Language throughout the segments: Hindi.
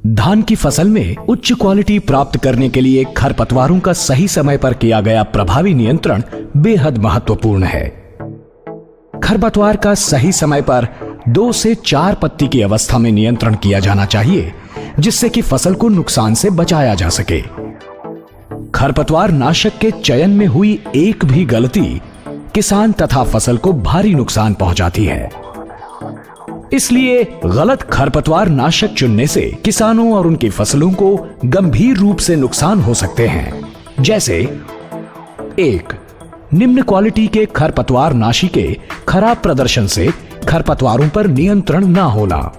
धान की फसल में उच्च क्वालिटी प्राप्त करने के लिए खरपतवारों का सही समय पर किया गया प्रभावी नियंत्रण बेहद महत्वपूर्ण है। खरपतवार का सही समय पर 2 से 4 पत्ती की अवस्था में नियंत्रण किया जाना चाहिए, जिससे कि फसल को नुकसान से बचाया जा सके। खरपतवार नाशक के चयन में हुई एक भी गलती किसान तथा फसल को भारी नुकसान पहुंचाती है। इसलिए गलत खरपतवार नाशक चुनने से किसानों और उनकी फसलों को गंभीर रूप से नुकसान हो सकते हैं। जैसे 1. निम्न क्वालिटी के खरपतवार नाशी के खराब प्रदर्शन से खरपतवारों पर नियंत्रण न होना।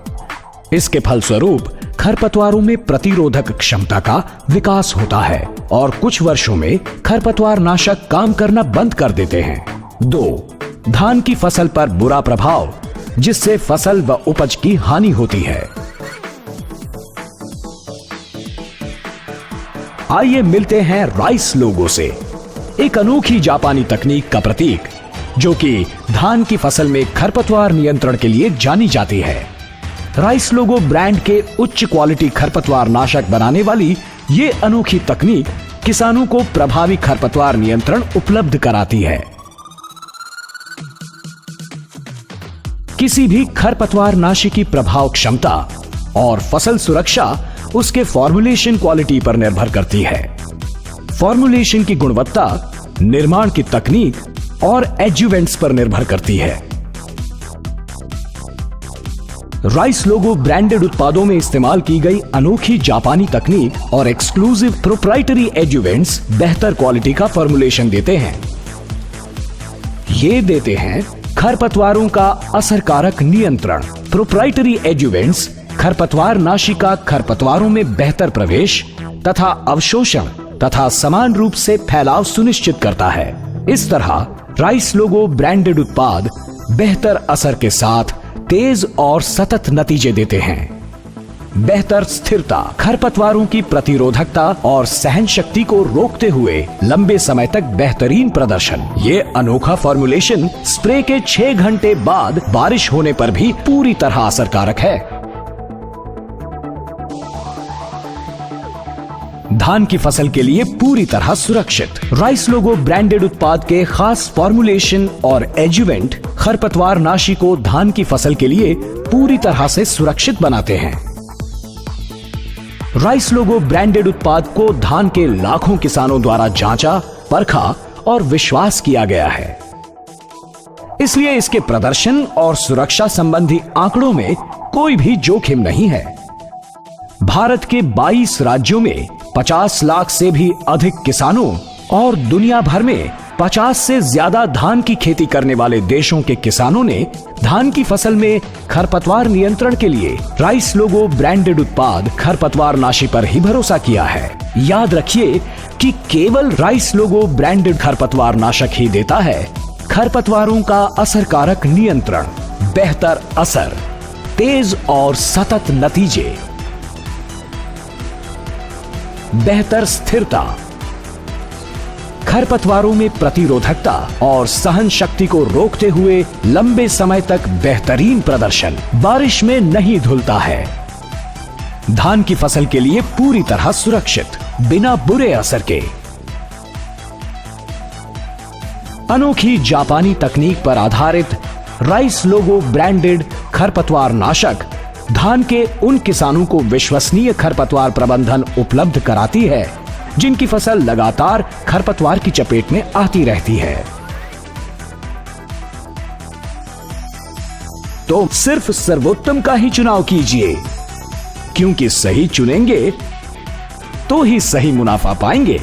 इसके फलस्वरूप खरपतवारों में प्रतिरोधक क्षमता का विकास होता है और कुछ वर्षों में खरपतवार नाशक काम करना बंद कर देते हैं। 2. धान की फसल पर बुरा प्रभाव, जिससे फसल व उपज की हानि होती है। आइए मिलते हैं राइस लोगो से, एक अनोखी जापानी तकनीक का प्रतीक, जो कि धान की फसल में खरपतवार नियंत्रण के लिए जानी जाती है। राइस लोगो ब्रांड के उच्च क्वालिटी खरपतवार नाशक बनाने वाली ये अनोखी तकनीक किसानों को प्रभावी खरपतवार नियंत्रण उपलब्ध कराती है। किसी भी खरपतवार नाशी की प्रभाव क्षमता और फसल सुरक्षा उसके फॉर्मुलेशन क्वालिटी पर निर्भर करती है। फॉर्मुलेशन की गुणवत्ता निर्माण की तकनीक और एडजुवेंट्स पर निर्भर करती है। राइस लोगो ब्रांडेड उत्पादों में इस्तेमाल की गई अनोखी जापानी तकनीक और एक्सक्लूसिव प्रोप्राइटरी एडजुवेंट्स बेहतर क्वालिटी का फॉर्मुलेशन देते हैं। ये देते हैं खरपतवारों का असरकारक नियंत्रण। प्रोप्राइटरी एडजुवेंट्स खरपतवार नाशी का खरपतवारों में बेहतर प्रवेश तथा अवशोषण तथा समान रूप से फैलाव सुनिश्चित करता है। इस तरह राइस लोगो ब्रांडेड उत्पाद बेहतर असर के साथ तेज और सतत नतीजे देते हैं। बेहतर स्थिरता, खरपतवारों की प्रतिरोधकता और सहन शक्ति को रोकते हुए लंबे समय तक बेहतरीन प्रदर्शन। ये अनोखा फॉर्मुलेशन स्प्रे के 6 घंटे बाद बारिश होने पर भी पूरी तरह असरकारक है। धान की फसल के लिए पूरी तरह सुरक्षित राइस लोगो ब्रांडेड उत्पाद के खास फॉर्मुलेशन और एडजुवेंट खरपतवार नाशी को धान की फसल के लिए पूरी तरह से सुरक्षित बनाते हैं। राइस लोगो ब्रांडेड उत्पाद को धान के लाखों किसानों द्वारा जांचा, परखा और विश्वास किया गया है। इसलिए इसके प्रदर्शन और सुरक्षा संबंधी आंकड़ों में कोई भी जोखिम नहीं है। भारत के 22 राज्यों में 50 लाख से भी अधिक किसानों और दुनिया भर में 50 से ज्यादा धान की खेती करने वाले देशों के किसानों ने धान की फसल में खरपतवार नियंत्रण के लिए राइस लोगो ब्रांडेड उत्पाद खरपतवार नाशी पर ही भरोसा किया है। याद रखिए कि केवल राइस लोगो ब्रांडेड खरपतवार नाशक ही देता है खरपतवारों का असरकारक नियंत्रण, बेहतर असर, तेज और सतत नतीजे, बेहतर स्थिरता, खरपतवारों में प्रतिरोधकता और सहन शक्ति को रोकते हुए लंबे समय तक बेहतरीन प्रदर्शन, बारिश में नहीं धुलता है। धान की फसल के लिए पूरी तरह सुरक्षित, बिना बुरे असर के। अनोखी जापानी तकनीक पर आधारित राइस लोगो ब्रांडेड खरपतवार नाशक धान के उन किसानों को विश्वसनीय खरपतवार प्रबंधन उपलब्ध कराती है जिनकी फसल लगातार खरपतवार की चपेट में आती रहती है। तो सिर्फ सर्वोत्तम का ही चुनाव कीजिए, क्योंकि सही चुनेंगे तो ही सही मुनाफा पाएंगे।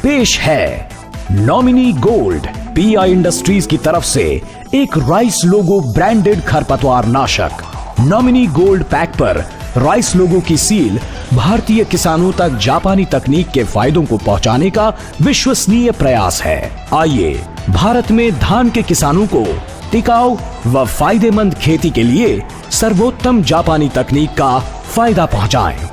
पेश है नॉमिनी गोल्ड पीआई इंडस्ट्रीज की तरफ से एक राइस लोगो ब्रांडेड खरपतवार नाशक। नॉमिनी गोल्ड पैक पर राइस लोगो की सील भारतीय किसानों तक जापानी तकनीक के फायदों को पहुंचाने का विश्वसनीय प्रयास है। आइए भारत में धान के किसानों को टिकाऊ व फायदेमंद खेती के लिए सर्वोत्तम जापानी तकनीक का फायदा पहुंचाएं।